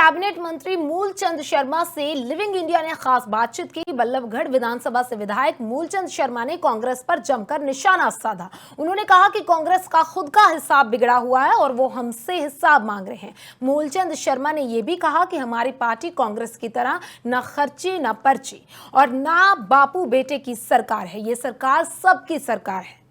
Cabinet मंत्री मूलचंद शर्मा से living India ने खास बातचीत की। बल्लभगढ़ विधानसभा से विधायक मूलचंद शर्मा ने कांग्रेस पर जमकर निशाना साधा। उन्होंने कहा कि कांग्रेस का खुद का हिसाब बिगड़ा हुआ है और वो हमसे हिसाब मांग रहे हैं। मूलचंद शर्मा ने यह भी कहा कि हमारी पार्टी कांग्रेस की तरह न खर्ची न पर्ची और न बापू बेटे की सरकार है। ये सरकार सबकी सरकार है।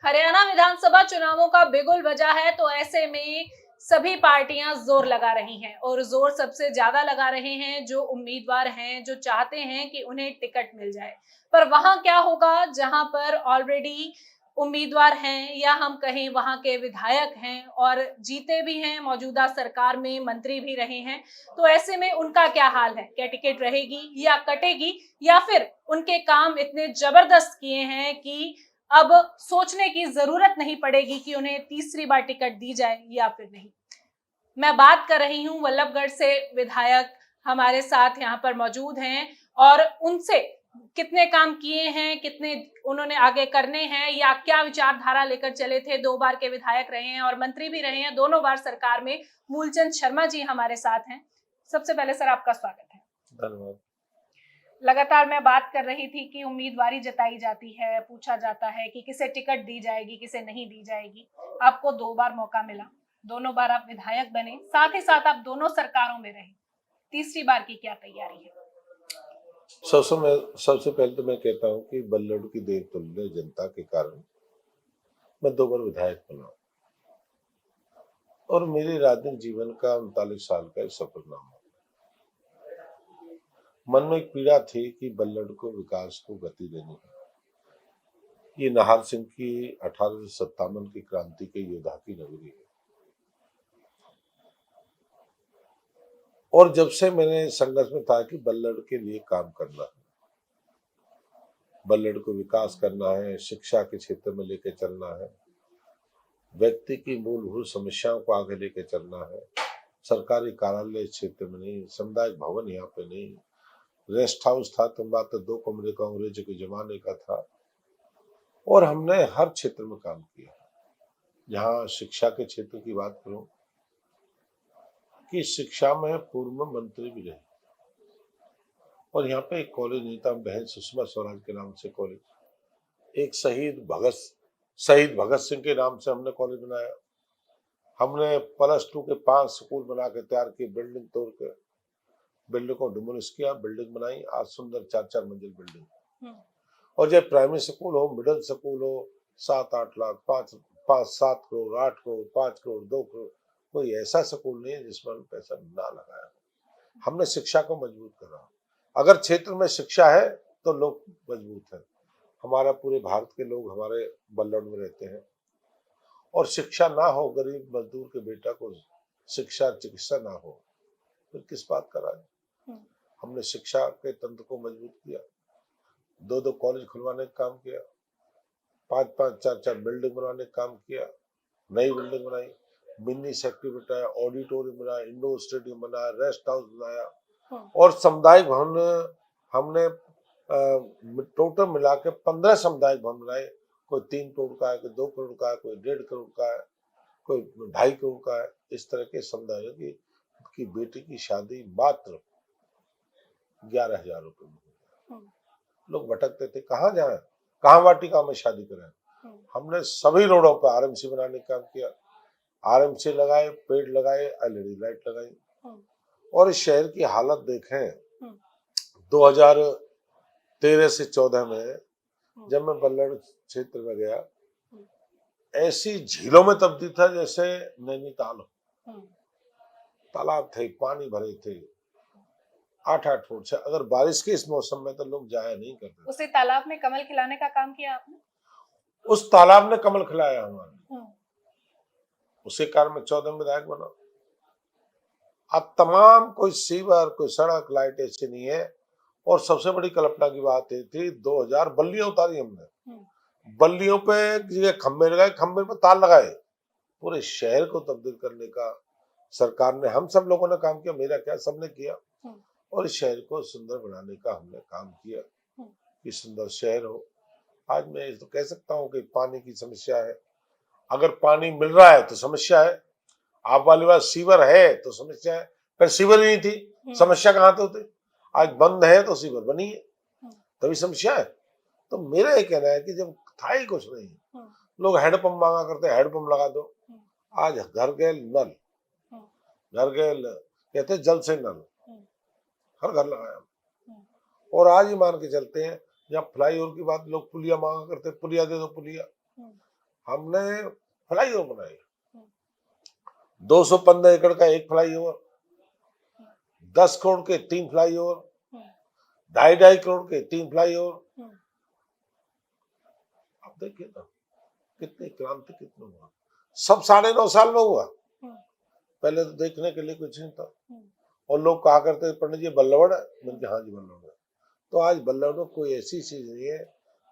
हरियाणा विधानसभा चुनावों का बिगुल बजा है, तो ऐसे में सभी पार्टियां जोर लगा रही हैं और जोर सबसे ज्यादा लगा रहे हैं जो उम्मीदवार हैं, जो चाहते हैं कि उन्हें टिकट मिल जाए। पर वहां क्या होगा जहां पर ऑलरेडी उम्मीदवार हैं या हम कहें वहां के विधायक हैं और जीते भी हैं, मौजूदा सरकार में मंत्री भी रहे हैं। तो ऐसे में उनका क्या हाल है? क्या टिकट रहेगी या कटेगी, या फिर उनके काम इतने जबरदस्त किए हैं कि अब सोचने की जरूरत नहीं पड़ेगी कि उन्हें तीसरी बार टिकट दी जाए या फिर नहीं। मैं बात कर रही हूं बल्लभगढ़ से विधायक हमारे साथ यहाँ पर मौजूद हैं और उनसे कितने काम किए हैं, कितने उन्होंने आगे करने हैं, या क्या विचारधारा लेकर चले थे। 2 बार के विधायक रहे हैं और मंत्री भी रहे हैं, दोनों बार सरकार में। मूलचंद शर्मा जी हमारे साथ हैं। सबसे पहले सर आपका स्वागत है। धन्यवाद। लगातार मैं बात कर रही थी कि उम्मीदवारी जताई जाती है, पूछा जाता है कि किसे टिकट दी जाएगी, किसे नहीं दी जाएगी। आपको 2 बार मौका मिला, दोनों बार आप विधायक बने, साथ ही साथ आप दोनों सरकारों में रहे। तीसरी बार की क्या तैयारी है? सबसे पहले तो मैं कहता हूं कि बल्लभ की देर तुल्य जनता के कारण मैं 2 बार विधायक बना और मेरे राजनीतिक जीवन का 39 साल का एक सफरनामा। मन में एक पीड़ा थी कि बल्लभ को विकास को गति देनी है। ये नाहर सिंह की 1857 की क्रांति के योद्धा की नगरी है और जब से मैंने संघर्ष में था कि बल्लभ के लिए काम करना है, बल्लभ को विकास करना है, शिक्षा के क्षेत्र में लेके चलना है, व्यक्ति की मूलभूत समस्याओं को आगे लेके चलना है। सरकारी कार्यालय क्षेत्र में नहीं, सामुदायिक भवन यहाँ पे नहीं, रेस्ट हाउस था तो मात्र 2 कमरे का अंग्रेजों के जमाने का था और हमने हर क्षेत्र में काम किया। जहाँ शिक्षा के क्षेत्र की बात करूं कि शिक्षा में पूर्व मंत्री भी रहे और यहाँ पे एक कॉलेज नहीं था, बहन सुषमा स्वराज के नाम से कॉलेज, एक शहीद भगत सिंह के नाम से हमने कॉलेज बनाया। हमने +2 के 5 स्कूल बना के तैयार किए, बिल्डिंग तोड़ के बिल्डिंग को डिमोलिश किया, बिल्डिंग बनाई, आज सुंदर 4-4 मंजिल बिल्डिंग। और जब प्राइमरी स्कूल हो, मिडिल स्कूल हो, 7-8 लाख, 5-7 करोड़, 8 करोड़, 5 करोड़, 2 करोड़, कोई ऐसा स्कूल नहीं है जिसमें पैसा ना लगाया। हमने शिक्षा को मजबूत करा। अगर क्षेत्र में शिक्षा है तो लोग मजबूत हैं। हमारा पूरे भारत के लोग हमारे बल्लभ में रहते हैं और शिक्षा ना हो, गरीब मजदूर के बेटा को शिक्षा चिकित्सा ना हो, फिर किस बात का राज। हमने शिक्षा के तंत्र को मजबूत किया, 2-2 कॉलेज खुलवाने का काम किया, 5-5, 4-4 बिल्डिंग बनाने का काम किया, नई बिल्डिंग बनाई, मिनी सेक्रेटरी बनाया, ऑडिटोरियम बनाया, इंडोर स्टेडियम बनाया, रेस्ट हाउस बनाया और सामुदायिक भवन हमने टोटल मिला के 15 सामुदायिक भवन बनाए। कोई 3 करोड़ का है, कोई 2 करोड़ का है, कोई 1.5 करोड़ का है, कोई 2.5 करोड़ का है। इस तरह के समुदायों की बेटी की शादी मात्र 11,000 रुपए में। लोग भटकते थे, कहाँ जाए, कहाँ वाटिका में शादी करें। हमने सभी रोडों पर RMC बनाने का काम किया, RMC लगाए, पेड़ लगाए, LED लाइट लगाई और इस शहर की हालत देखें। 2013 से 14 में जब मैं बल्लभ क्षेत्र में गया, ऐसी झीलों में तब्दील था जैसे नैनीताल हो। तालाब थे, पानी भरे थे 8-8 फुट से। अगर बारिश के इस मौसम में तो लोग जाया नहीं करते। उसी तालाब में कमल खिलाने का काम किया आपने? उस तालाब ने कमल खिलाया हमारे। उसी कारण में 14 में विधायक बना। अब तमाम कोई सीवर, कोई सड़क, लाइट ऐसी नहीं है। और सबसे बड़ी कल्पना की बात ये थी, 2000 बल्लियां उतारी हमने, बल्लियों पे खंबे लगाए, खंबे पे तार लगाए। पूरे शहर को तब्दील करने का सरकार ने, हम सब लोगों ने काम किया, मेरा क्या, सबने किया और इस शहर को सुंदर बनाने का हमने काम किया कि सुंदर शहर हो। आज मैं तो कह सकता हूँ कि पानी की समस्या है, अगर पानी मिल रहा है तो समस्या है, आप वाली बात सीवर है तो समस्या है। पर सीवर ही नहीं थी, समस्या कहाँ तो होती। आज बंद है तो सीवर बनी है, तभी समस्या है। तो मेरा ये कहना है कि जब था ही कुछ नहीं, लोग हैंडपंप मांगा करते, हैंडपंप लगा दो। आज घर गए नल, घर गए कहते जल से नल, हर घर लगाया। और आज ही मान के चलते हैं, जहाँ फ्लाईओवर की बात, लोग पुलिया मांगा करते, पुलिया दे दो पुलिया। हमने फ्लाईओवर बनाए, 215 एकड़ का एक फ्लाईओवर, 10 करोड़ के 3 फ्लाईओवर, 2.5 करोड़ के 3 फ्लाईओवर। अब देखिए ना कितनी क्रांति, कितना हुआ। सब 9.5 साल में हुआ। पहले तो देखने के लिए कुछ नहीं था। और लोग कहा करते पंडित जी बल्लवड़ है, मैंने हाँ जी बल्लवड़ है। तो आज बल्लवड़ कोई ऐसी चीज नहीं है,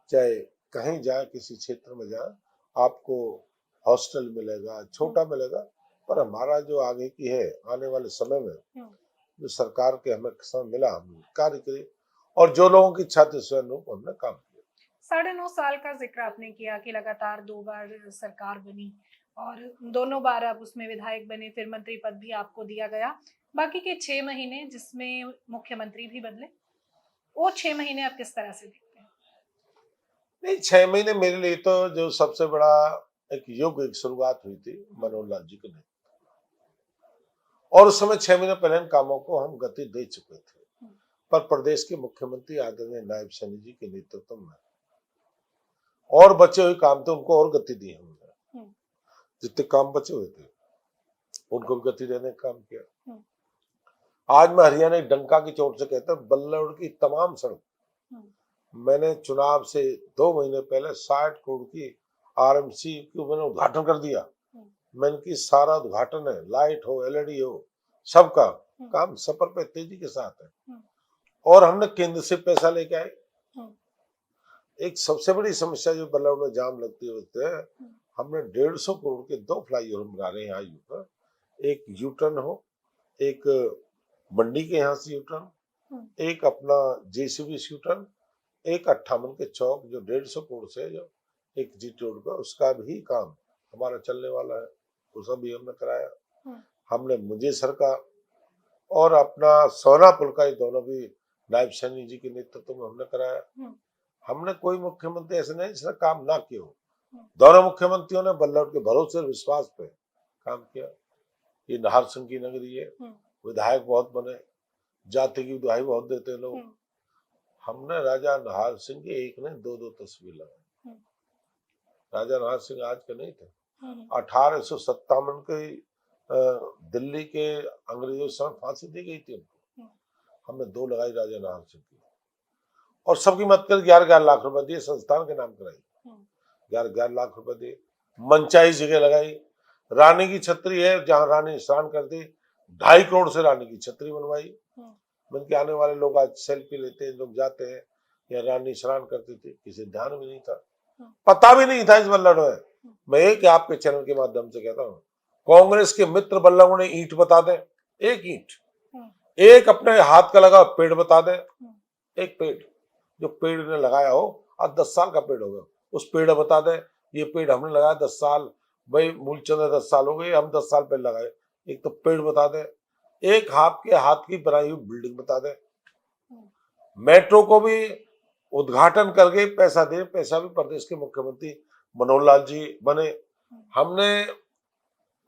चाहे कहीं जाए, किसी क्षेत्र में जाए, आपको हॉस्टल मिलेगा, छोटा मिलेगा, पर हमारा जो आगे की है, आने वाले समय में जो सरकार के हमें समय मिला, हम कार्य करे, और जो लोगों की इच्छा थी स्वयं हमने काम किया। 9.5 साल का जिक्र आपने किया कि लगातार 2 बार सरकार बनी और दोनों बार आप उसमें विधायक बने, फिर मंत्री पद भी आपको दिया गया। बाकी के 6 महीने जिसमें मुख्यमंत्री भी बदले, वो 6 महीने आप किस तरह से देखते हैं? नहीं, 6 महीने मेरे लिए तो जो सबसे बड़ा एक युग, एक शुरुआत हुई थी मनोहर लाल जी के नेतृत्व, और उस समय 6 महीने पहले इन कामों को हम गति दे चुके थे। पर प्रदेश के मुख्यमंत्री आदरणीय नायब सैनी जी के नेतृत्व में और बचे हुए काम थे, उनको और गति दी हमने। जितने काम बचे हुए थे उनको भी गति देने का काम किया। आज मैं हरियाणा डंका की चोट से कहता हूँ, बल्लवड़ की तमाम सड़क मैंने चुनाव से 2 महीने पहले 60 करोड़ की आरएमसी की मैंने उद्घाटन कर दिया। मैंने की सारा उद्घाटन है, लाइट हो, एलईडी हो, सबका काम सफर पे तेजी के साथ है। और हमने केंद्र से पैसा लेके आए। एक सबसे बड़ी समस्या जो बल्लवड़ में जाम लगती है, हमने 150 करोड़ के 2 फ्लाईओवर बना रहे हैं आयु पर। एक यूटर्न हो, एक मंडी के यहाँ से यूटर्न, एक अपना जेसीबी यूटर्न, एक 58 के चौक जो 150 करोड़ से, जो एक जीटी रोड का, उसका भी काम हमारा चलने वाला है, उसका भी हमने कराया। हमने मुंजेसर का और अपना सोना पुल का, दोनों भी नायब सैनी जी के नेतृत्व में हमने कराया। हमने कोई मुख्यमंत्री ऐसे नहीं जिसने काम ना किया हो। दोनों मुख्यमंत्रियों ने बल्लवड़ के भरोसे और विश्वास पे काम किया। ये नाहर सिंह की नगरी है, विधायक बहुत बने, जाति की दुहाई बहुत देते लोग। हमने राजा नाहर सिंह की एक ने 2-2 तस्वीर लगाई। राजा नाहर सिंह आज के नहीं थे, 1857 के दिल्ली के अंग्रेजों से फांसी दी गई थी उनको, हमने 2 लगाई राजा नाहर सिंह की। और सबकी मदद कर 11-11 लाख रुपए दिए, संस्थान के नाम कराई, 11-11 लाख रुपए दिए। मनचाही जगह लगाई। रानी की छतरी है, जहां रानी स्नान करती, 2.5 करोड़ से रानी की छतरी बनवाई। मन के आने वाले लोग आज सेल्फी लेते हैं, लोग जाते हैं, या रानी स्नान करती थी, किसी ध्यान भी नहीं था, पता भी नहीं था इस बल्लवड़ में। मैं एक आपके चैनल के माध्यम से कहता हूँ, कांग्रेस के मित्र बल्लवड़ ने ईंट बता दें, एक ईंट, एक अपने हाथ का लगा पेड़ बता दें, एक पेड़ जो पेड़ ने लगाया हो, आज 10 साल का पेड़ हो गया, उस पेड़ बता दें ये पेड़ हमने लगाया 10 साल, भाई मूलचंद 10 साल हो गए, हम 10 साल पहले लगाए। एक तो पेड़ बता दें, एक हाथ की बनाई हुई बिल्डिंग बता दें। मेट्रो को भी उद्घाटन करके पैसा दे, पैसा भी प्रदेश के मुख्यमंत्री मनोहर लाल जी बने। हमने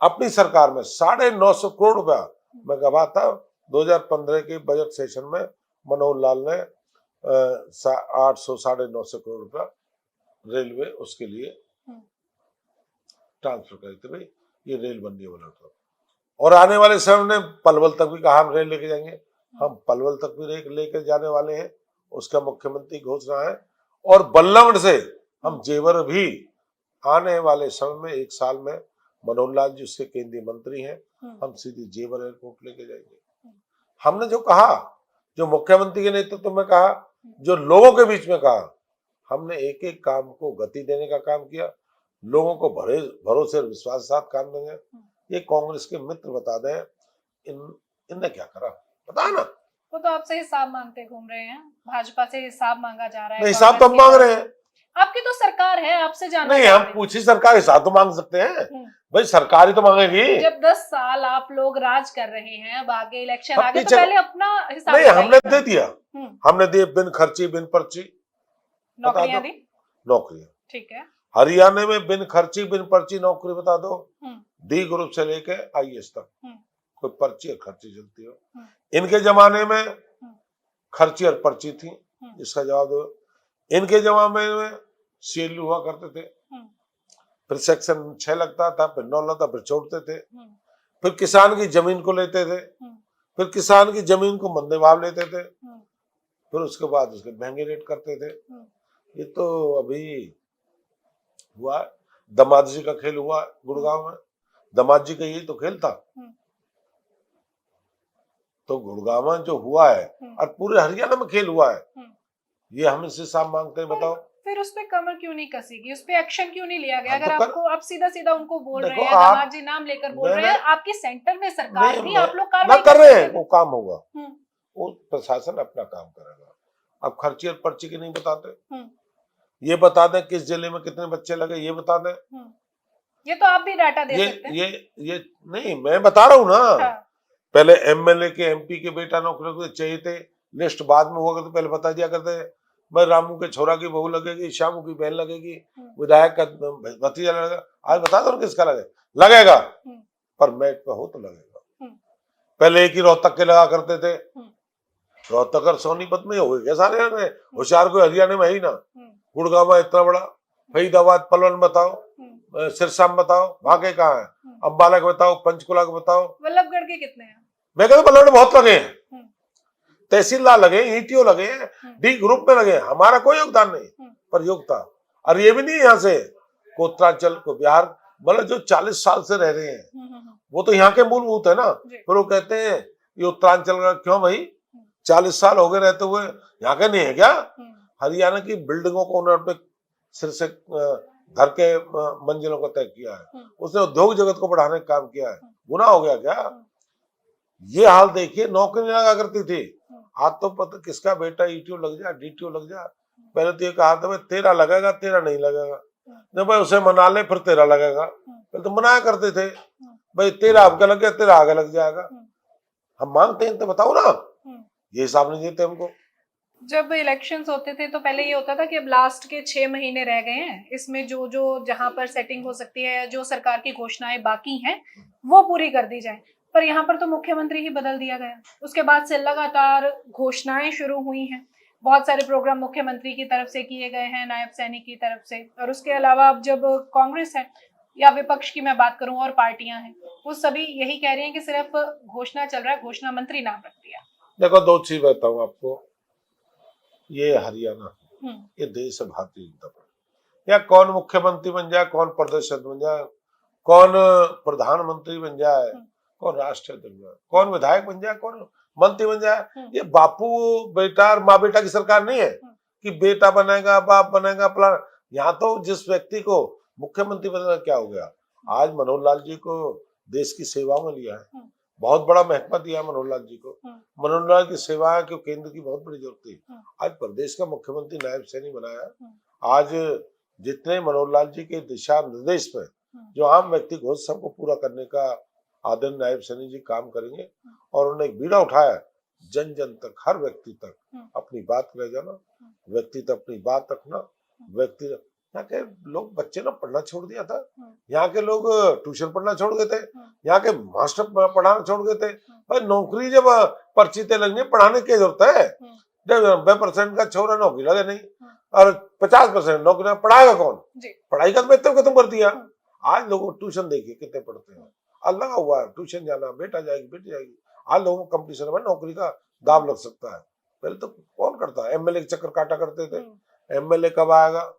अपनी सरकार में 950 करोड़ रुपया, मैं गवाह था 2015 के बजट सेशन में, मनोहर लाल ने 950 करोड़ रुपया रेलवे उसके लिए ट्रांसफर करे थे, भाई ये रेल बनने वाला था। और आने वाले समय में पलवल तक भी कहा हम रेल लेके जाएंगे, हम पलवल तक भी रेल लेकर जाने वाले हैं, उसका मुख्यमंत्री घोषणा है। और बल्लवड़ से हम जेवर भी आने वाले समय में 1 साल में, मनोहर लाल जी उसके केंद्रीय मंत्री हैं, हम सीधी जेवर एयरपोर्ट लेके जाएंगे। हमने जो कहा, जो मुख्यमंत्री के नेतृत्व में कहा, जो लोगों के बीच में कहा, हमने एक एक काम को गति देने का काम किया, लोगों को भरोसे और विश्वास के साथ काम देंगे। ये कांग्रेस के मित्र बता दें इनने क्या करा, बता ना। वो तो आपसे हिसाब मांगते घूम रहे हैं, भाजपा से हिसाब मांगा जा रहा है। हिसाब तो हम मांग रहे हैं, आपकी तो सरकार है, आपसे जानना नहीं, हम पूछी सरकार हिसाब तो मांग सकते हैं भाई, सरकार ही तो मांगेगी। जब 10 साल आप लोग राज कर रहे हैं, अब आगे इलेक्शन अब आगे, तो पीछे- पहले अपना हिसाब नहीं, हमने बताइए। दे दिया, हमने दिए बिन खर्ची बिन पर्ची नौकरियां दो। दी, नौकरियां ठीक है। हरियाणा में बिन खर्ची बिन पर्ची नौकरी बता दो, हम्म, डी ग्रुप से लेके आईएएस तक हम्म, कोई पर्ची और खर्ची चलती हो। हम्म, इनके जमाने में खर्ची और पर्ची थी, इसका जवाब दो। इनके जमाने में सीएल हुआ करते थे, फिर सेक्शन 6 लगता था, फिर 9 लगता, फिर छोड़ते थे, फिर किसान की जमीन को लेते थे, फिर किसान की जमीन को मंदे भाव लेते थे, फिर उसके बाद उसके महंगे रेट करते थे। ये तो अभी हुआ, दामाद जी का खेल हुआ गुड़गांव में, दामाद जी का यही तो खेल था। तो गुड़गांव में जो हुआ है और पूरे हरियाणा में खेल हुआ है, ये हम इससे साफ मांगते हैं। बताओ फिर उस पे कमर क्यों नहीं कसीगी, उस पे एक्शन क्यों नहीं लिया गया? हम अगर तो आपको आप सीधा सीधा उनको बोल रहे देखो, हैं, दामाद जी नाम लेकर बोल रहे हैं, आपकी सेंटर में सरकार थी, आप लोग ना कार्रवाई कर रहे हैं, सकते वो काम होगा, वो प्रशासन अपना काम करेगा। अब खर्ची और पर्ची की नहीं बताते, ये बता दें किस जिले में कितने बच्चे लगे, ये बता दें। ये तो आप भी डाटा दे सकते हैं। ये नहीं, मैं बता रहा हूँ ना। हाँ। पहले एमएलए के एमपी के बेटा नौकरी को चाहिए थे, लिस्ट बाद में हुआ करते, पहले बता दिया करते भाई रामू के छोरा की बहू लगेगी, श्यामू की बहन लगेगी, विधायक का भतीजा लगेगा। आज बता दो किसका लगेगा, पर मैट पे हो तो लगेगा। पहले एक ही रोहतक के लगा करते थे, रोहतक और सोनीपत में हो गए सारे, होशियार को हरियाणा में ही ना, गुड़गांव में इतना बड़ा, फरीदाबाद पलवल बताओ, सिरसा में बताओ, भागे कहाँ है, अम्बाला के बताओ, पंचकुला के बताओ, वल्लभगढ़ के कितने हैं? मैं कहता बल्लभ बहुत लगे हैं, तहसीलदार लगे, ईटीओ लगे, डी ग्रुप में लगे, हमारा कोई योगदान नहीं, पर योगता। और ये भी नहीं यहाँ से को उत्तरांचल को बिहार, मतलब जो 40 साल से रह रहे हैं वो तो यहाँ के मूलभूत है ना। फिर वो कहते हैं ये उत्तरांचल का, क्यों भाई 40 साल हो गए रहते हुए, यहाँ के नहीं है क्या? हरियाणा की बिल्डिंगों को उन्होंने अपने सिर से घर के मंजिलों को तय किया है, उसने उद्योग जगत को बढ़ाने का काम किया है, गुनाह हो गया क्या? ये हाल देखिए, नौकरी लगा करती थी, आज तो पता किसका बेटा ईटीओ लग जा, डीटीओ लग जा। पहले तो ये कहा था भाई तेरा लगेगा, तेरा नहीं लगेगा, जब भाई उसे मना ले फिर तेरा लगेगा। पहले तो मनाया करते थे भाई तेरा आपका लग गया, तेरा आगे लग जाएगा। हम मांगते हैं तो बताओ ना, ये हिसाब नहीं देते हमको। जब इलेक्शंस होते थे तो पहले ये होता था कि अब लास्ट के 6 महीने रह गए हैं, इसमें जो जो जहां पर सेटिंग हो सकती है, जो सरकार की घोषणाएं बाकी हैं वो पूरी कर दी जाए। पर यहाँ पर तो मुख्यमंत्री ही बदल दिया गया, उसके बाद से लगातार घोषणाएं शुरू हुई हैं, बहुत सारे प्रोग्राम मुख्यमंत्री की तरफ से किए गए हैं, नायब सैनिक की तरफ से। और उसके अलावा अब जब कांग्रेस है या विपक्ष की मैं बात करूं और पार्टियां हैं, वो सभी यही कह रही हैं कि सिर्फ घोषणा चल रहा है, घोषणा मंत्री नाम रख दिया। देखो दो चीज बताऊं आपको, ये हरियाणा, ये देश है भारतीय जनता पार्टी। या कौन मुख्यमंत्री बन जाए, कौन प्रदेश बन जाए, कौन प्रधानमंत्री बन जाए, कौन राष्ट्रपति बन जाए, कौन विधायक बन जाए, कौन मंत्री बन जाए, ये बापू बेटा और माँ बेटा की सरकार नहीं है कि बेटा बनेगा बाप बनेगा प्लान। यहाँ तो जिस व्यक्ति को मुख्यमंत्री बनेगा, क्या हो गया, आज मनोहर लाल जी को देश की सेवा में लिया है, बहुत बड़ा महत्व दिया है मनोहर लाल जी को। मनोहर लाल की सेवा है कि केंद्र की बहुत बड़ी जरूरत थी, आज प्रदेश का मुख्यमंत्री नायब सैनिक बनाया। आज जितने मनोहर लाल जी के दिशा निर्देश में जो आम व्यक्ति को सबको पूरा करने का आदरणीय नायब सैनिक जी काम करेंगे, और उन्होंने एक बीड़ा उठाया जन जन तक, हर व्यक्ति तक अपनी बात ले जाना, व्यक्ति तक अपनी बात रखना। व्यक्ति यहाँ के लोग बच्चे ना पढ़ना छोड़ दिया था, यहाँ के लोग ट्यूशन पढ़ना छोड़ गए थे, यहाँ के मास्टर पढ़ाना छोड़ गए थे। भाई नौकरी जब पर्ची ते लगनी, पढ़ाने की जरूरत है? 90% का छोरा नौकरी लगे नहीं, और 50% नौकरी पढ़ाएगा कौन? पढ़ाई का महत्व खत्म कर दिया। आज लोगों को ट्यूशन देखिए कितने पढ़ते हैं, लगा हुआ है ट्यूशन जाना, बेटा जाएगी बेटी जाएगी। आज लोगों को कंपटीशन में नौकरी का दाव लग सकता है। पहले तो कौन करता है, एमएलए के चक्कर काटा करते थे, एमएलए कब आएगा,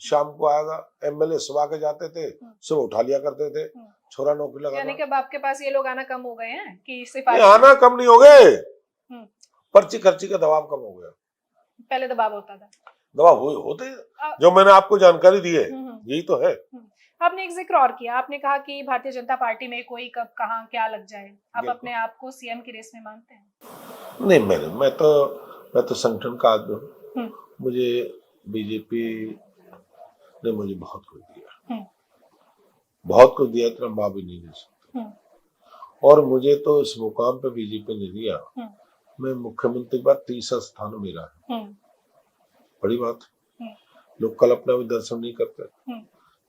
शाम को आएगा, एमएलए सुबह के जाते थे, सुबह उठा लिया करते थे, छोरा नौकरी लगा। यानी कि अब आपके पास ये लोग आना कम हो गए हैं कि सिफारिश? आना कम नहीं हो गए, पर्ची खर्ची का दबाव कम हो गया। पहले दबाव होता था, दबाव होते जो मैंने आपको जानकारी दी है, यही तो है। आपने एक जिक्र और किया, आपने कहा कि भारतीय जनता पार्टी में कोई कब कहाँ क्या लग जाए, आप अपने आप को सीएम की रेस में मानते हैं? नहीं, मैं तो संगठन का आदमी हूँ, मुझे बीजेपी ने मुझे बहुत कुछ दिया, हम्म, बहुत कुछ दिया, इतना माँ भी नहीं दे सकती। हम्म, और मुझे तो इस मुकाम पे बीजेपी ने दिया, हम्म, मैं मुख्यमंत्री के बाद तीसरा स्थान मेरा है, हम्म, बड़ी बात है। हम्म, लोग कल्पना भी दर्शन नहीं करते, हम्म,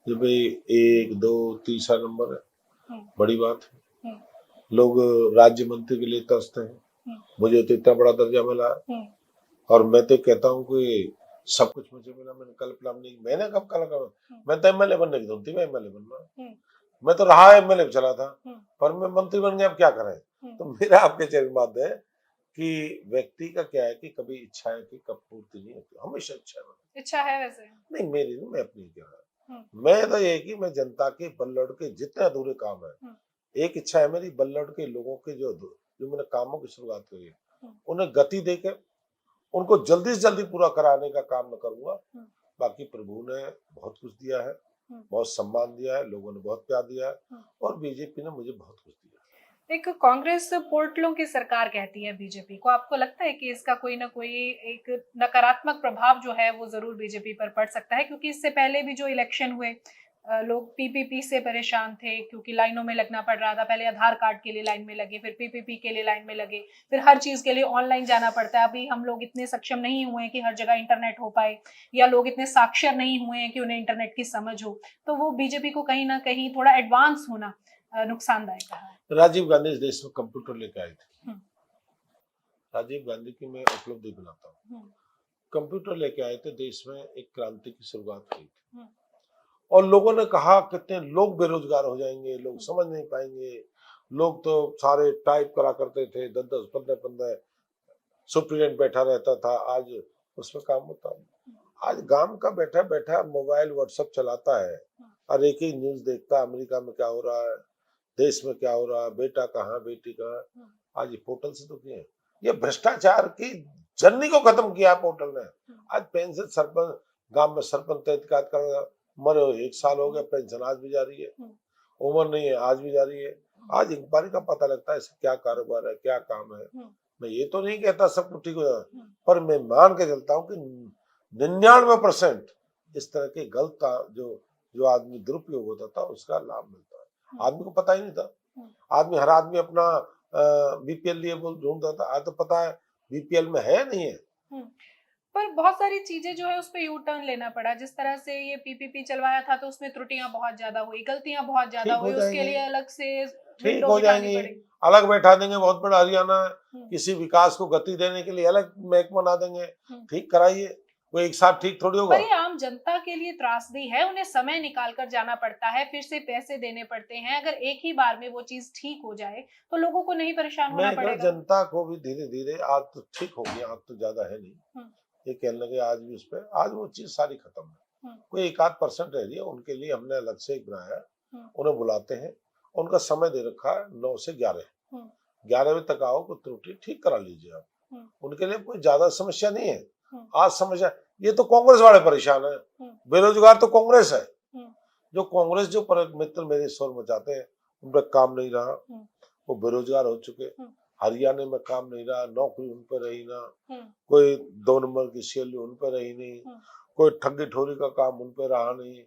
जब भाई 1, 2, तीसरा नंबर है, हम्म, बड़ी बात है। हम्म, लोग राज्य मंत्री के लिए तरसते हैं, हम्म, मुझे तो इतना बड़ा दर्जा मिला है। हम्म, और मैं तो कहता हूँ कि सब कुछ मुझे मिला, मैंने कल्पना नहीं, मैंने कब कल्पना, मैं तो एमएलए बनने की धुन थी, मैं एमएलए बनना, हम्म, मैं तो रहा एमएलए चला था, हम्म, पर मैं मंत्री बन गया, अब क्या करें। हम्म, तो मेरा आपके चरण बात है कि व्यक्ति का क्या है कि कभी इच्छाएं की कब पूर्ति नहीं होती, हमेशा इच्छा है। इच्छा है वैसे। नहीं मेरी नहीं, मैं अपनी क्या है, हम्म, मैं तो ये कि मैं जनता के बल्लड़ के जितने अधूरे काम है, हम्म, एक इच्छा है मेरी, बल्लड़ के लोगों के जो जो मैंने कामों की शुरुआत करी है, हम्म, उन्हें गति देकर उनको जल्दी से जल्दी पूरा कराने का काम मैं करूंगा। हम्म, बाकी प्रभु ने बहुत कुछ दिया है, हम्म, बहुत सम्मान दिया है, लोगों ने बहुत प्यार दिया है, हम्म। और बीजेपी ने मुझे बहुत कुछ दिया है। एक कांग्रेस पोर्टलों की सरकार कहती है बीजेपी को, आपको लगता है कि इसका कोई ना कोई एक नकारात्मक प्रभाव जो है वो जरूर बीजेपी पर पड़ सकता है? क्योंकि इससे पहले भी जो इलेक्शन हुए, लोग पीपीपी से परेशान थे क्योंकि लाइनों में लगना पड़ रहा था। पहले आधार कार्ड के लिए लाइन में लगे, फिर पीपीपी के लिए लाइन में लगे, फिर हर चीज के लिए ऑनलाइन जाना पड़ता है। अभी हम लोग इतने सक्षम नहीं हुए हैं कि हर जगह इंटरनेट हो पाए, या लोग इतने साक्षर नहीं हुए हैं कि उन्हें इंटरनेट की समझ हो। तो वो बीजेपी को कहीं ना कहीं थोड़ा एडवांस होना नुकसानदायक रहा है। राजीव गांधी इस देश में कंप्यूटर लेके आए थे, हम्म, राजीव गांधी की मैं उपलब्धि बनाता हूँ। हम्म, कंप्यूटर लेके आए थे, देश में एक क्रांति की शुरुआत की थी, हम्म, और लोगों ने कहा कितने लोग बेरोजगार हो जाएंगे, लोग समझ नहीं पाएंगे, लोग तो सारे टाइप करा करते थे, 10-10, 15-15 सुप्रीडेंट बैठा रहता था, आज उसमें काम होता है। आज गांव का बैठा बैठा मोबाइल व्हाट्सएप चलाता है और एक ही न्यूज देखता है, अमेरिका में क्या हो रहा है, देश में क्या हो रहा है, बेटा कहाँ बेटी कहाँ। आज ये पोर्टल से तो किए, ये भ्रष्टाचार की जर्नी को खत्म किया पोर्टल ने। आज पेंशन सरपंच, गांव में सरपंच तहकीकात कर मरे 1 साल हो गया, पेंशन आज भी जारी है, उम्र नहीं है आज भी जारी है। आज इंक्वायरी का पता लगता है इसका क्या कारोबार है, क्या काम है। मैं ये तो नहीं कहता सब कुछ ठीक हो जाए, पर मैं मान के चलता हूँ कि 99% इस तरह के गलत जो जो आदमी दुरुपयोग होता था उसका लाभ मिलता है। आदमी को पता ही नहीं था, आदमी हर आदमी अपना बीपीएल लिए बोल ढूंढता था, आज तो पता है बीपीएल में है नहीं है। पर बहुत सारी चीजें जो है उस पर यू टर्न लेना पड़ा। जिस तरह से ये पीपीपी चलवाया था तो उसमें त्रुटियां बहुत ज्यादा हुई, गलतियां बहुत ज्यादा ठीक हो हुई, उसके जाएंगे, लिए अलग से ठीक विंडो हो बिठानी जाएंगे, पड़ी। अलग बैठा देंगे, बहुत बड़ा हरियाणा है, हम्म, किसी विकास को गति देने के लिए अलग महकमा बना देंगे, हम्म। ठीक कराइए, कोई एक साथ ठीक थोड़ी होगा। पर ये आम जनता के लिए त्रासदी है, उन्हें समय निकाल कर जाना पड़ता है, फिर से पैसे देने पड़ते हैं। अगर एक ही बार में वो चीज ठीक हो जाए तो लोगों को नहीं परेशान होना मैं पड़ेगा। जनता को भी धीरे धीरे, आज तो ठीक हो गया, आज तो ज्यादा है नहीं, हम्म, ये कहने लगे आज भी उस पर, आज वो चीज सारी खत्म है। हम्म, कोई 1-8% रह रही है, उनके लिए हमने अलग से एक बनाया है, हम्म, उन्हें बुलाते हैं, उनका समय दे रखा है 9 से 11, हम्म, 11 बजे तक आओ, कोई त्रुटि ठीक करा लीजिए आप। हम्म, उनके लिए कोई ज्यादा समस्या नहीं है। हम्म, आज समस्या, ये तो कांग्रेस वाले परेशान है, बेरोजगार तो कांग्रेस है। हम्म, जो कांग्रेस जो पर मित्र मेरे शोर मचाते हैं, उन पर काम नहीं रहा, हम्म, वो बेरोजगार हो चुके, हम्म, हरियाणा में काम नहीं रहा, नौकरी उन पर रही ना, हम्म, कोई 2 नंबर की सैलरी उन पर रही नहीं, हम्म, कोई ठगी ठोरी का काम उन पर रहा नहीं,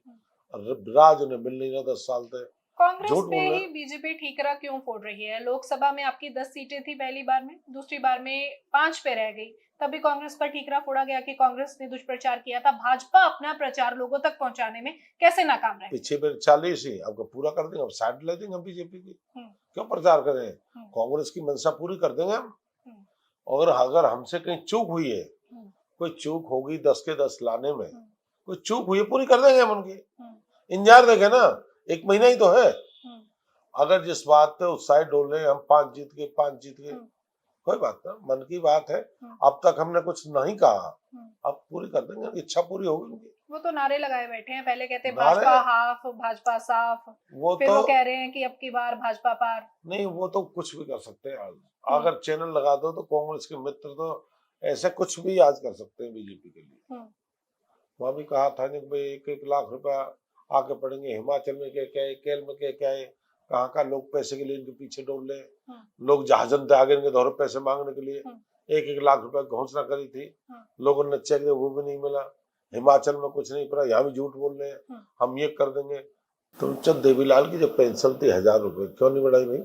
राज उन्हें मिल नहीं रहा 10 साल से, कांग्रेस झूठ पे बोल रहे ही हैं। बीजेपी ठीकरा क्यों फोड़ रही है? लोकसभा में आपकी 10 सीटें थी पहली बार में, दूसरी बार में 5 पे रह गई, तभी कांग्रेस पर ठीकरा फोड़ा गया कि कांग्रेस ने दुष्प्रचार किया था। भाजपा अपना प्रचार लोगों तक पहुंचाने में कैसे नाकाम रहे? पीछे फिर 40 ही अब पूरा कर देंगे, अब साइड ले देंगे बीजेपी की, हम्म, क्यों प्रचार करें, हम्म, कांग्रेस की मंशा पूरी कर देंगे हम। हम्म, और अगर हमसे कहीं चूक हुई है, हम्म, कोई चूक होगी 10 के 10 लाने में, हम्म, कोई चूक हुई है पूरी कर देंगे हम उनकी, हम्म, इंतजार देखे ना, 1 महीना ही तो है। हम्म, अगर जिस बात पे उत्साह डोल रहे हैं, हम 5 जीत गए, 5 जीत गए, हम्म, कोई बात ना, मन की बात है, हम्म, अब तक हमने कुछ नहीं कहा, हम्म। अब पूरी कर देंगे, इच्छा पूरी होगी उनकी। वो तो नारे लगाए बैठे हैं, पहले कहते नारे, भाजपा हाफ, भाजपा साफ, वो फिर तो वो कह रहे हैं कि अब की बार भाजपा पार। नहीं, वो तो कुछ भी कर सकते हैं आज, अगर चैनल लगा दो तो कांग्रेस के मित्र तो ऐसे कुछ भी आज कर सकते हैं बीजेपी के लिए। हम्म, वहां भी कहा था नहीं भाई 1-1 लाख रुपया आके पड़ेंगे, हिमाचल में क्या क्या है, केरल में क्या क्या है, कहाँ का लोग पैसे के लिए इनके पीछे डोल रहे हैं, लोग जहाजन आगे इनके दौरे पैसे मांगने के लिए 1-1 लाख रुपया घोषणा करी थी, लोगों ने चेक दिया वो भी नहीं मिला, हिमाचल में कुछ नहीं पड़ा, यहाँ भी झूठ बोल रहे हैं हम ये कर देंगे। तो चंद देवीलाल की जब पेंशन थी 1000 रुपए, क्यों नहीं बढ़ाई भाई?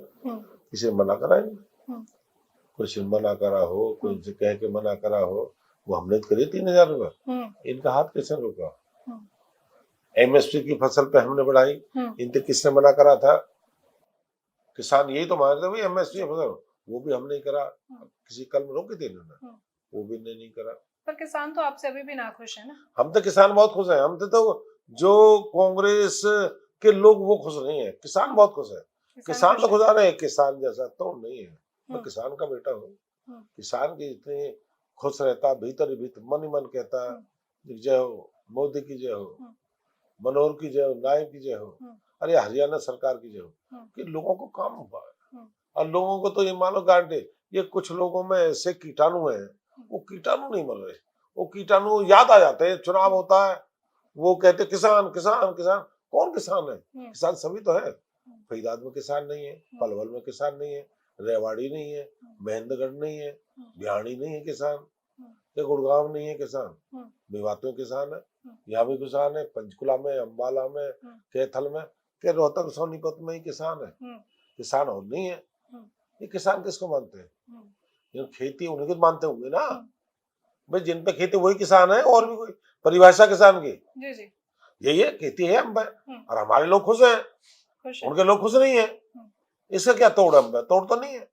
किसी ने मना करा नहीं, कुछ मना करा हो, कोई से कह के मना करा हो, वो हमने तो करी 3000 रुपए, इनका हाथ कैसे रुका? एमएसपी की फसल पे हमने बढ़ाई, इनसे किसने मना करा था? किसान यही तो मांगते भाई एमएसपी फसल, वो भी हमने करा। किसी कल में रोकी थी इन्होंने, वो भी नहीं करा। पर किसान तो आपसे अभी भी नाखुश है ना? हम तो किसान बहुत खुश हैं, हम तो जो कांग्रेस के लोग वो खुश नहीं है, किसान बहुत खुश है। किसान तो खुश आ रहे हैं, किसान जैसा तो नहीं है। मैं किसान का बेटा हूँ, किसान के इतने खुश रहता, भीतर ही भीतर मन ही मन कहता जय हो मोदी की जय हो, मनोहर की जय हो, नायब की जय हो, अरे हरियाणा सरकार की जय हो, कि लोगों को काम हुआ है। और लोगों को तो ये मानो गांडे, ये कुछ लोगों में ऐसे कीटाणु हैं, वो कीटाणु नहीं मर रहे, वो कीटाणु याद आ जाते हैं। चुनाव होता है, वो कहते किसान किसान किसान, कौन किसान है? किसान सभी तो है। फरीदाबाद में किसान नहीं है, पलवल में किसान नहीं है, रेवाड़ी नहीं है, महेंद्रगढ़ नहीं है, बिहाड़ी नहीं है किसान, गुड़गांव नहीं है किसान, मेवात में किसान है, यहाँ भी किसान है, पंचकुला में, अम्बाला में, कैथल में, के रोहतक सोनीपत में ही किसान है। किसान और नहीं है। ये किसान किसको मानते हैं? जो खेती उनके मानते होंगे ना भाई, जिन पे खेती वही किसान है। और भी कोई परिभाषा किसान की जी जी यही है, खेती है हम पे, और हमारे लोग खुश हैं, उनके लोग खुश नहीं है। इसका क्या तोड़? हम पे तोड़ तो नहीं है।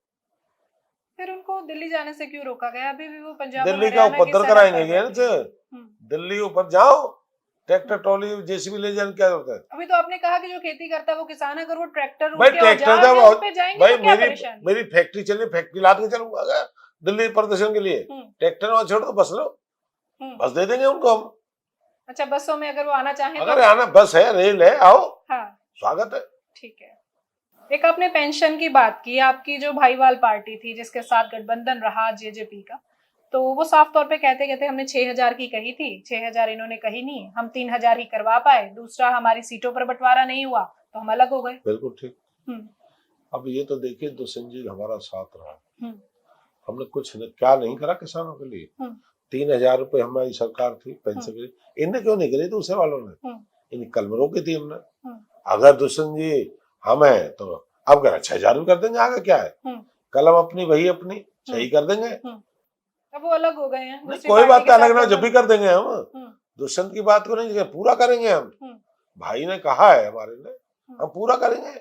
फिर उनको दिल्ली जाने से क्यों रोका गया? अभी भी वो पंजाब दिल्ली का उपद्रव कराएंगे, दिल्ली ऊपर जाओ, ट्रैक्टर ट्रॉली जेसीबी ले जाने क्या होता है? अभी तो आपने कहा कि जो खेती करता है वो किसान है, अगर वो ट्रैक्टर भाई ट्रैक्टर जब पे जाएंगे भाई तो क्या परेशानी? मेरी फैक्ट्री चले, फैक्ट्री लाद के चलूंगा क्या दिल्ली प्रदर्शन के लिए? ट्रैक्टर वहां छोड़ दो, बस लो, बस दे देंगे उनको हम। अच्छा, बसों में अगर वो आना चाहे अगर आना, बस है, रेल है, आओ, हाँ स्वागत है। ठीक है। एक आपने पेंशन की बात की, आपकी जो भाईवाल पार्टी थी जिसके साथ गठबंधन रहा जेजेपी का, तो वो साफ तौर पे कहते हमने 6000 की कही थी, 6000 इन्होंने कही नहीं, हम 3000 ही करवा पाए। दूसरा, हमारी सीटों पर बंटवारा नहीं हुआ तो हम अलग हो गए। बिल्कुल ठीक। अब ये तो देखिए, दुष्यंत जी हमारा साथ रहा, हमने कुछ क्या नहीं करा किसानों के लिए। 3000 रुपए हमारी सरकार थी पेंशन के लिए, इनने क्यों नहीं करी? दूसरे वालों ने, इन कल में रोकी थी हमने। अगर दुष्यंत जी हम है तो अब कर 6000 कर देंगे, आगे क्या है? कल हम अपनी वही अपनी सही कर देंगे। अब वो अलग हो गए हैं, कोई बात नहीं, अलग ना, जब भी कर देंगे हम। दुष्यंत की बात को नहीं, पूरा करेंगे हम। भाई ने कहा है हमारे ने, हम पूरा करेंगे।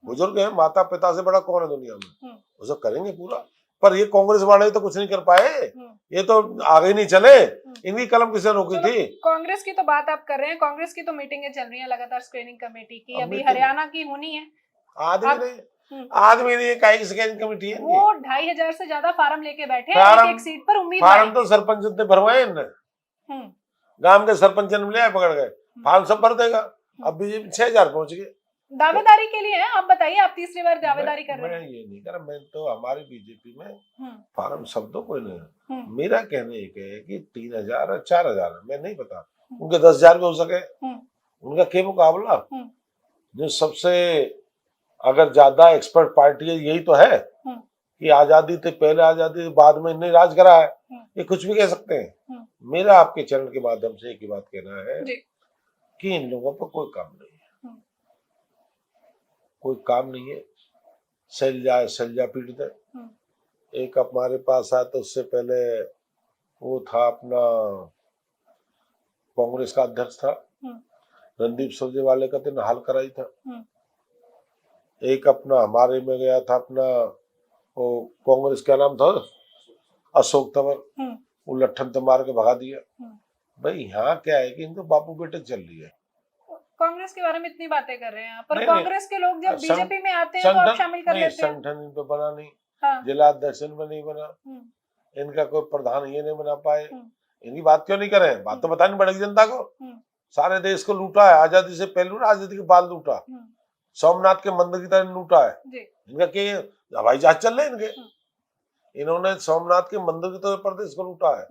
बुजुर्ग है, माता पिता से बड़ा कौन है दुनिया में, वो सब करेंगे पूरा। पर ये कांग्रेस वाले तो कुछ नहीं कर पाए, ये तो आगे नहीं चले। इनकी कलम किसने रोकी थी? कांग्रेस की तो बात आप कर रहे हैं, कांग्रेस की तो मीटिंगें चल रही हैं लगातार, स्क्रीनिंग कमेटी की, अभी हरियाणा की होनी है। आदमी नहीं, काई स्क्रीनिंग कमेटी है, वो 2500 से ज्यादा फार्म लेके बैठे हैं, एक सीट पर उम्मीदवार। फार्म तो सरपंच ने भरवाए, इनने गांव के सरपंच ने ले पकड़ गए, फार्म सब भर देगा। अब बीजेपी 6000 पहुंच गए। दावेदारी के लिए है, आप बताइए, आप तीसरी बार दावेदारी कर रहे हैं। मैं ये नहीं कर रहा, मैं तो हमारी बीजेपी में फार्म शब्दों को नहीं, मेरा कहने एक है कि 3000 और 4000 मैं नहीं पता, उनके 10,000 भी हो सके, उनका क्या मुकाबला। जो सबसे अगर ज्यादा एक्सपर्ट पार्टी है यही तो है कि आजादी से पहले, आजादी बाद में इन्हें राज करा है, ये कुछ भी कह सकते हैं। मेरा आपके चैनल के माध्यम से एक ही बात कहना है कि इन लोगों पर कोई काम नहीं है, कोई काम नहीं है। शैलजा पीड़ित है। एक हमारे पास आया तो उससे पहले वो था अपना कांग्रेस का अध्यक्ष था, रणदीप सुरजेवाला का, तो हाल कराई था। एक अपना हमारे में गया था अपना, वो कांग्रेस क्या नाम था, अशोक तंवर, वो लट्ठन तो मार के भगा दिया। भाई यहाँ क्या है कि इनको बापू बेटे चल रही है। कांग्रेस के बारे में इतनी बातें कर रहे हैं, पर कांग्रेस के लोग जब बीजेपी में आते हैं तो आप शामिल कर लेते हैं। संगठन इन पे बना नहीं, जिला अध्यक्ष में नहीं बना, इनका कोई प्रधान ये नहीं बना पाए। इनकी बात क्यों नहीं करें? बात तो बतानी पड़ेगी जनता को। सारे देश को लूटा है, आजादी से पहले, आजादी के बाद लूटा, सोमनाथ के मंदिर की तरह लूटा है। इनका क्या हवाई जहाज चल रहे इनके, इन्होंने सोमनाथ के मंदिर की तरह प्रदेश को लूटा है,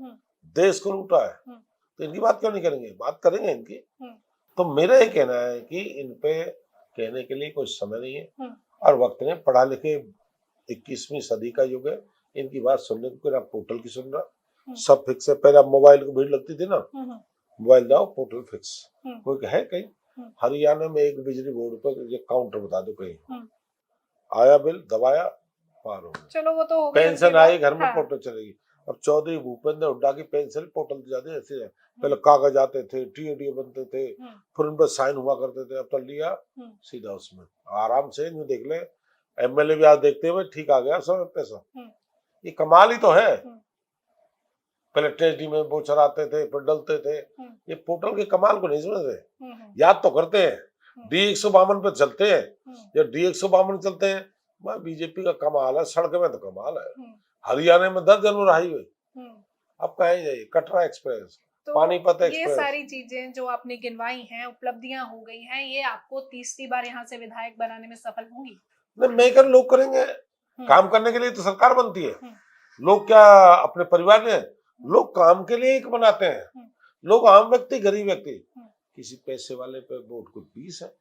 देश को लूटा है। तो इनकी बात क्यों नहीं करेंगे? बात करेंगे इनकी। तो मेरा ये कहना है कि इन पे कहने के लिए कोई समय नहीं है, और वक्त ने पढ़ा लिखे 21वीं सदी का युग है, इनकी बात सुनने को ना पोर्टल की सुन रहा, सब फिक्स है। पहले मोबाइल को भीड़ लगती थी ना, मोबाइल जाओ पोर्टल फिक्स। हम्म। कोई है कहीं? हरियाणा में एक बिजली बोर्ड पर ये काउंटर बता दो कहीं। आया बिल, दबाया, पार हो गया। चलो वो तो हो गई उनकी पेंशन बात। आई, घर में हाँ। पोर्टल चलेगी। अब चौधरी भूपेंद्र हुड्डा की पेंशन पोर्टल ज्यादा ऐसे है। पहले कागज आते थे, टीओडी बनते थे, फिर उन पर साइन हुआ करते थे। अब तो लिया सीधा उसमें आराम से यूं देख ले। एमएलए भी आज देखते हुए ठीक आ गया सब पैसा। ये कमाल ही तो है। पहले ट्रेजरी में वो चलाते थे, फिर डलते थे। ये पोर्टल के कमाल को नहीं समझ रहे। याद तो करते हैं D152 पे चलते हैं। जब D152 चलते हैं, वह बीजेपी का कमाल है। सड़क में तो कमाल है। हरियाणा में 10 जनवरी हाईवे, अब कहीं जाइए, कटरा एक्सप्रेस, तो पानीपत ये एक्सप्रेस। सारी चीजें जो आपने गिनवाई हैं, उपलब्धियां हो गई हैं, ये आपको तीसरी बार यहाँ से विधायक बनाने में सफल होंगी? नहीं, मैं कर लोग करेंगे। काम करने के लिए तो सरकार बनती है। लोग क्या अपने परिवार में, लोग काम के लिए एक बनाते हैं। लोग आम व्यक्ति, गरीब व्यक्ति, किसी पैसे वाले पे वोट को 20 है।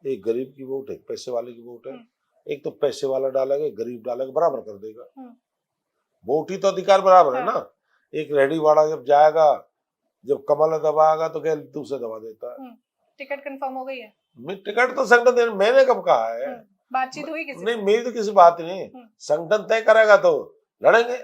एक गरीब की वोट है, एक पैसे वाले की वोट है। एक तो पैसे वाला डालेगा, गरीब डालेगा, बराबर कर देगा। वोट ही तो अधिकार बराबर है ना। एक रेडी वाला जब जाएगा, जब कमल दबाएगा तो क्या दूसरे दबा देता है। टिकट कंफर्म हो गई है? टिकट तो संगठन देने, मैंने कब कहा है? बातचीत हुई किसी नहीं, मेरी तो किसी बात नहीं। संगठन तय करेगा तो लड़ेंगे।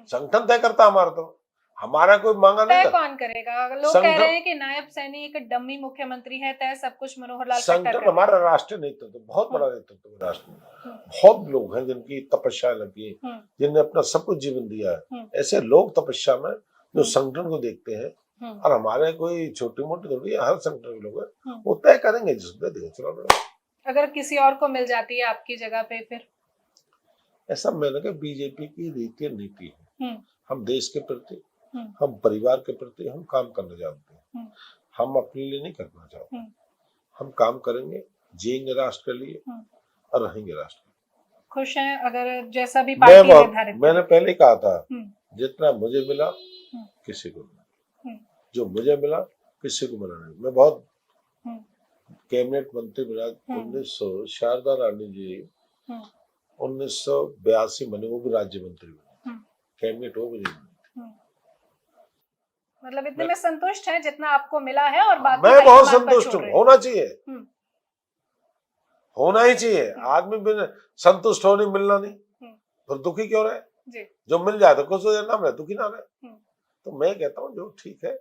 संगठन तय करता हमारा, तो हमारा कोई मांगा नहीं। तय कौन करेगा? लोग कह रहे हैं कि नायब सैनी एक डमी मुख्यमंत्री है, तय सब कुछ मनोहर लाल खट्टर संगठन कर हमारा राष्ट्रीय नेतृत्व बहुत बड़ा नेतृत्व है। राष्ट्र में बहुत लोग हैं जिनकी तपस्या लगी, जिनने अपना सब कुछ जीवन दिया है। ऐसे लोग तपस्या में जो संगठन को देखते हैं, और हमारे कोई छोटी मोटी थोड़ी, हर संगठन के लोग हैं, वो तय करेंगे जिसमें चलो। अगर किसी और को मिल जाती है आपकी जगह पे, फिर ऐसा मैंने कहा, बीजेपी की रीति नीति है। हम देश के प्रति, हम परिवार के प्रति हम काम करना जानते हैं। हम अपने लिए नहीं करना चाहते। हम काम करेंगे, जिएंगे राष्ट्र के लिए और रहेंगे राष्ट्र के लिए। खुश हैं अगर जैसा भी पार्टी निर्धारित करे? मैंने पहले कहा था, जितना मुझे मिला किसी को मिला, जो मुझे मिला किसी को मिला नहीं। मैं बहुत कैबिनेट मंत्री मिला 1900, शारदा रानी जी 1982 बने, वो भी राज्य मंत्री बने। कैबिनेट वो भी नहीं। मतलब इतने में संतुष्ट है जितना आपको मिला है, और बाकी मैं बहुत संतुष्ट हूँ। होना चाहिए, होना ही चाहिए। आदमी बिना संतुष्ट हो नहीं, मिलना नहीं, फिर दुखी क्यों रहे? जो मिल जाए तो खुश हो जाए, ना मिले दुखी ना रहे। तो मैं कहता हूँ जो ठीक है,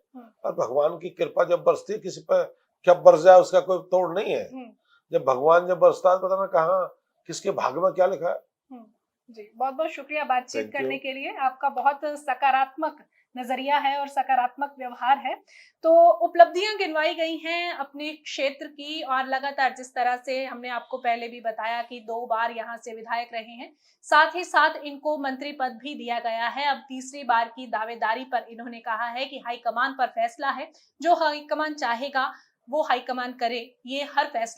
और भगवान की कृपा जब बरसती है, किसी पर क्या बरस जाए उसका कोई तोड़ नहीं है। जब भगवान जब बरसता है, पता ना कहाँ किसके भाग्य में क्या लिखा है। जी, बहुत बहुत शुक्रिया बातचीत करने के लिए। आपका बहुत सकारात्मक नजरिया है और सकारात्मक व्यवहार है। तो उपलब्धियां गिनवाई गई हैं अपने क्षेत्र की, और लगातार जिस तरह से हमने आपको पहले भी बताया कि 2 बार यहाँ से विधायक रहे हैं, साथ ही साथ इनको मंत्री पद भी दिया गया है। अब तीसरी बार की दावेदारी पर इन्होंने कहा है कि हाईकमान पर फैसला है, जो हाईकमान चाहेगा वो हाईकमान करे। ये हर फैसला